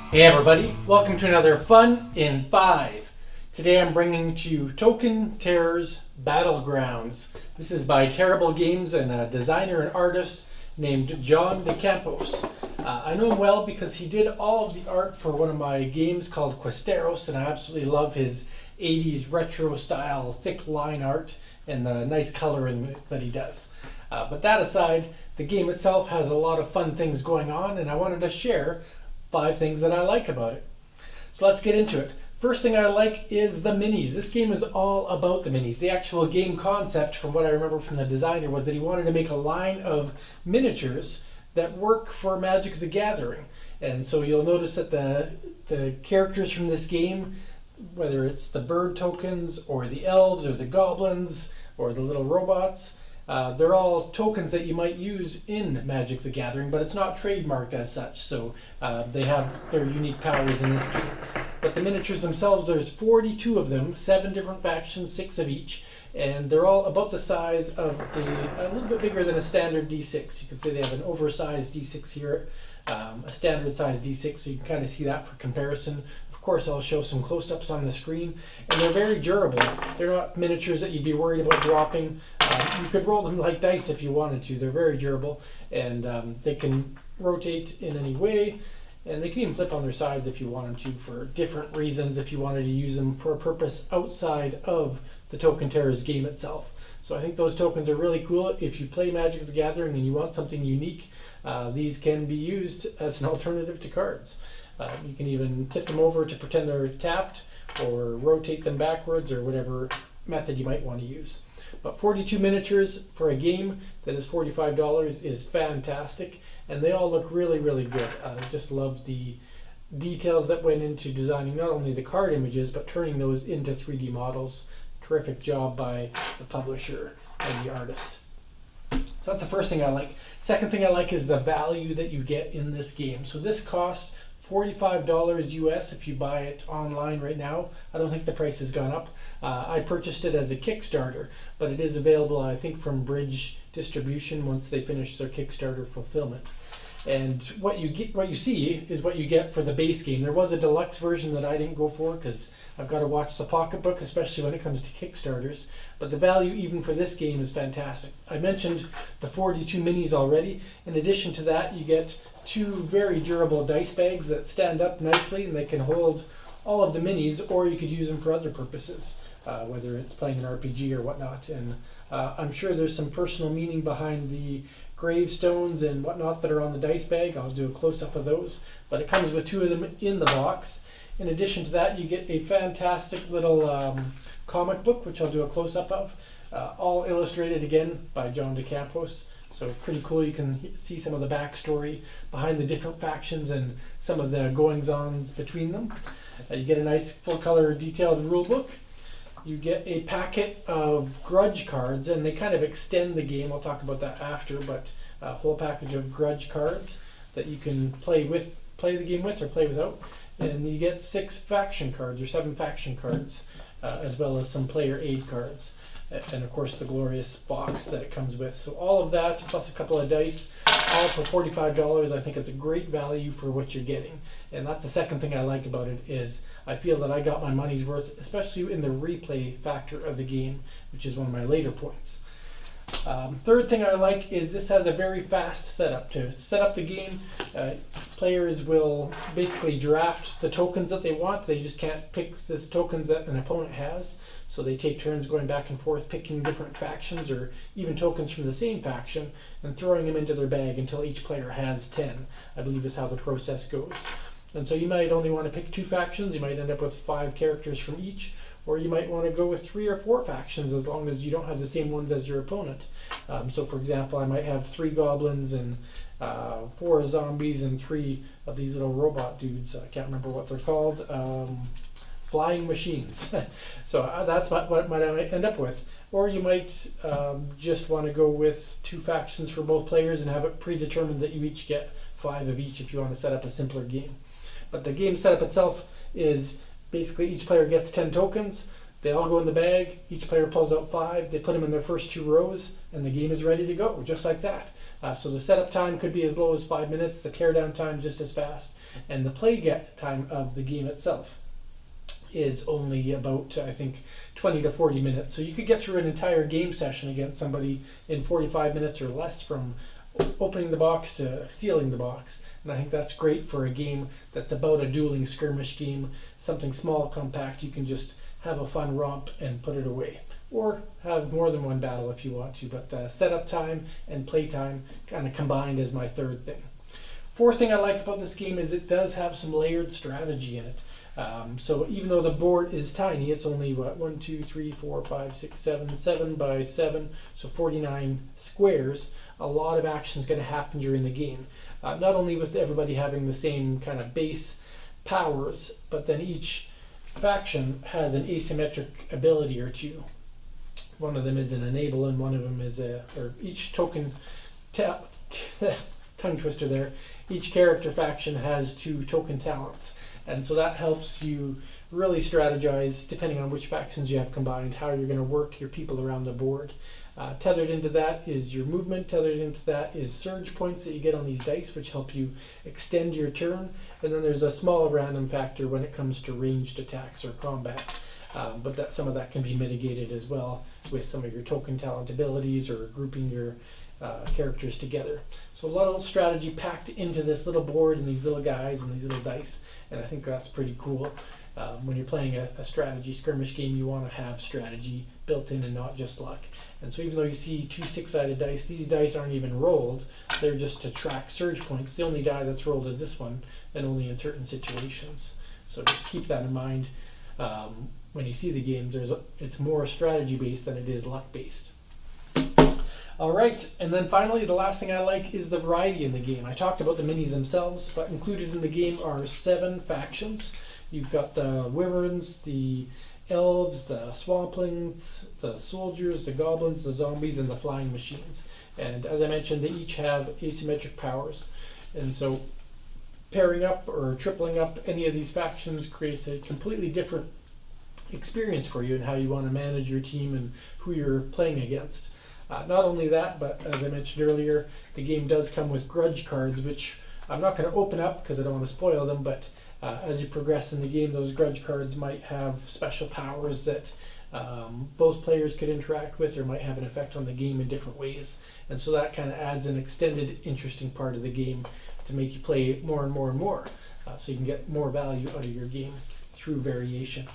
Hey everybody, welcome to another Fun in 5. Today I'm bringing to you Terrors Battlegrounds. This is by Terrible Games and a designer and artist named John DeCampos. I know him well because he did all of the art for one of my games called Questeros, and I absolutely love his 80s retro style thick line art and the nice coloring that he does. But that aside, the game itself has a lot of fun things going on, and I wanted to share 5 things that I like about it. So let's get into it. First thing I like is the minis. This game is all about the minis. The actual game concept, from what I remember from the designer, was that he wanted to make a line of miniatures that work for Magic the Gathering. And so you'll notice that the characters from this game, whether it's the bird tokens or the elves or the goblins or the little robots, they're all tokens that you might use in Magic the Gathering, but it's not trademarked as such, so they have their unique powers in this game. But the miniatures themselves, there's 42 of them, 7 different factions, 6 of each, and they're all about the size of a little bit bigger than a standard D6. You could say they have an oversized D6 here, a standard size D6, so you can kind of see that for comparison. Of course, I'll show some close-ups on the screen, and they're very durable. They're not miniatures that you'd be worried about dropping. You could roll them like dice if you wanted to. They're very durable, and they can rotate in any way, and they can even flip on their sides if you want them to for different reasons, if you wanted to use them for a purpose outside of the Token Terrors game itself. So I think those tokens are really cool. If you play Magic the Gathering and you want something unique, these can be used as an alternative to cards. You can even tip them over to pretend they're tapped, or rotate them backwards, or whatever method you might want to use. But 42 miniatures for a game that is $45 is fantastic, and they all look really, really good. I just love the details that went into designing not only the card images, but turning those into 3D models. Terrific job by the publisher and the artist. So that's the first thing I like. Second thing I like is the value that you get in this game. So this costs $45 US if you buy it online right now. I don't think the price has gone up. I purchased it as a Kickstarter, but it is available, I think, from Bridge Distribution once they finish their Kickstarter fulfillment. And what you see is what you get for the base game. There was a deluxe version that I didn't go for because I've got to watch the pocketbook, especially when it comes to Kickstarters. But the value even for this game is fantastic. I mentioned the 42 minis already. In addition to that, you get 2 very durable dice bags that stand up nicely, and they can hold all of the minis, or you could use them for other purposes, whether it's playing an RPG or whatnot. And I'm sure there's some personal meaning behind the gravestones and whatnot that are on the dice bag. I'll do a close-up of those, but it comes with 2 of them in the box. In addition to that, you get a fantastic little comic book, which I'll do a close-up of, all illustrated again by John DeCampos. So pretty cool. You can see some of the backstory behind the different factions and some of the goings-ons between them. You get a nice full-color detailed rule book. You get a packet of grudge cards, and they kind of extend the game. I'll talk about that after, but a whole package of grudge cards that you can play the game with, or play without. And you get 6 faction cards, or 7 faction cards, as well as some player aid cards. And of course the glorious box that it comes with. So all of that, plus a couple of dice, all for $45. I think it's a great value for what you're getting. And that's the second thing I like about it, is I feel that I got my money's worth, especially in the replay factor of the game, which is one of my later points. Third thing I like is this has a very fast setup. To set up the game, players will basically draft the tokens that they want. They just can't pick the tokens that an opponent has. So they take turns going back and forth, picking different factions or even tokens from the same faction and throwing them into their bag until each player has 10, I believe is how the process goes. And so you might only want to pick 2 factions. You might end up with 5 characters from each, or you might want to go with 3 or 4 factions as long as you don't have the same ones as your opponent. So for example, I might have 3 goblins and 4 zombies and 3 of these little robot dudes. I can't remember what they're called. Flying machines. So that's what might I end up with. Or you might just want to go with 2 factions for both players and have it predetermined that you each get 5 of each if you want to set up a simpler game. But the game setup itself is basically each player gets 10 tokens. They all go in the bag. Each player pulls out 5. They put them in their first 2 rows, and the game is ready to go, just like that. So the setup time could be as low as 5 minutes, the teardown time just as fast, and the play time of the game itself is only about, I think, 20 to 40 minutes. So you could get through an entire game session against somebody in 45 minutes or less, from opening the box to sealing the box. And I think that's great for a game that's about a dueling skirmish game, something small, compact. You can just have a fun romp and put it away, or have more than one battle if you want to. But setup time and play time kind of combined as my third thing. Fourth thing I like about this game is it does have some layered strategy in it. So even though the board is tiny, it's only 1, 2, 3, 4, 5, 6, 7 by 7, so 49 squares. A lot of action is going to happen during the game. Not only with everybody having the same kind of base powers, but then each faction has an asymmetric ability or two. One of them is an enable, and one of them is each token, tongue twister there, each character faction has 2 token talents. And so that helps you really strategize, depending on which factions you have combined, how you're going to work your people around the board. Tethered into that is your movement. Tethered into that is surge points that you get on these dice, which help you extend your turn. And then there's a small random factor when it comes to ranged attacks or combat. But some of that can be mitigated as well with some of your token talent abilities or grouping your characters together. So a lot of strategy packed into this little board and these little guys and these little dice. And I think that's pretty cool. When you're playing a strategy skirmish game, you want to have strategy built in and not just luck. And so even though you see 2 6-sided dice, these dice aren't even rolled. They're just to track surge points. The only die that's rolled is this one, and only in certain situations. So just keep that in mind. When you see the game, it's more strategy based than it is luck based. All right, and then finally, the last thing I like is the variety in the game. I talked about the minis themselves, but included in the game are 7 factions. You've got the wyverns, the elves, the swamplings, the soldiers, the goblins, the zombies, and the flying machines. And as I mentioned, they each have asymmetric powers. And so pairing up or tripling up any of these factions creates a completely different experience for you and how you want to manage your team and who you're playing against. Not only that, but as I mentioned earlier, the game does come with grudge cards, which I'm not going to open up because I don't want to spoil them, but as you progress in the game, those grudge cards might have special powers that both players could interact with, or might have an effect on the game in different ways. And so that kind of adds an extended, interesting part of the game to make you play more and more and more, so you can get more value out of your game through variation.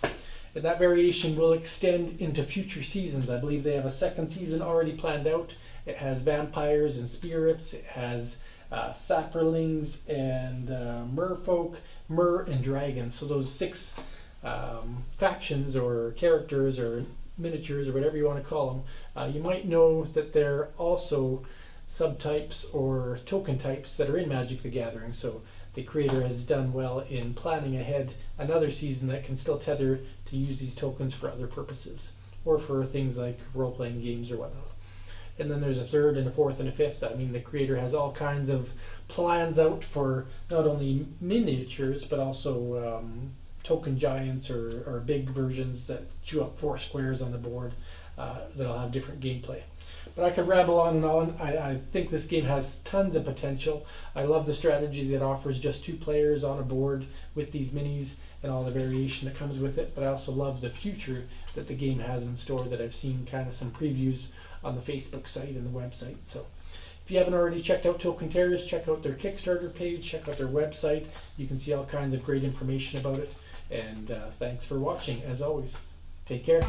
And that variation will extend into future seasons. I believe they have a second season already planned out. It has vampires and spirits. It has saprolings and merfolk, mer, and dragons. So those 6 factions or characters or miniatures or whatever you want to call them, you might know that they're also subtypes or token types that are in Magic the Gathering. So the creator has done well in planning ahead another season that can still tether to use these tokens for other purposes, or for things like role-playing games or whatnot. And then there's a third and a fourth and a fifth. I mean, the creator has all kinds of plans out for not only miniatures, but also token giants or big versions that chew up 4 squares on the board that'll have different gameplay. But I could ramble on and on. I think this game has tons of potential. I love the strategy that offers just 2 players on a board with these minis and all the variation that comes with it. But I also love the future that the game has in store, that I've seen kind of some previews on the Facebook site and the website. So if you haven't already checked out Token Terrors, check out their Kickstarter page, check out their website. You can see all kinds of great information about it. And thanks for watching, as always. Take care.